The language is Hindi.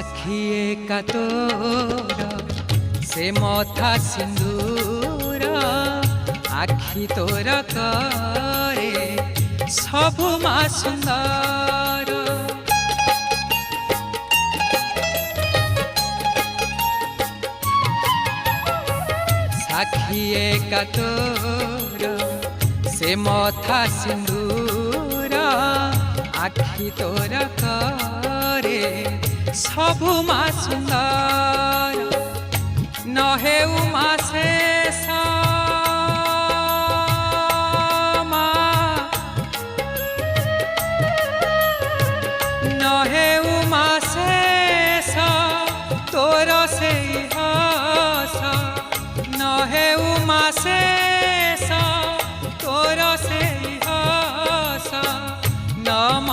साखिए का तोर से मथा सिंदूर आखि तोर करे सबु मा सुंदर। साखिए का तोर से मथा सिंदूर आखि तोर करे सबु मा सुंदर। नहे उमा शेष नहे उमा शेष तोर से हस नहे उमा शेष तोर से हस नम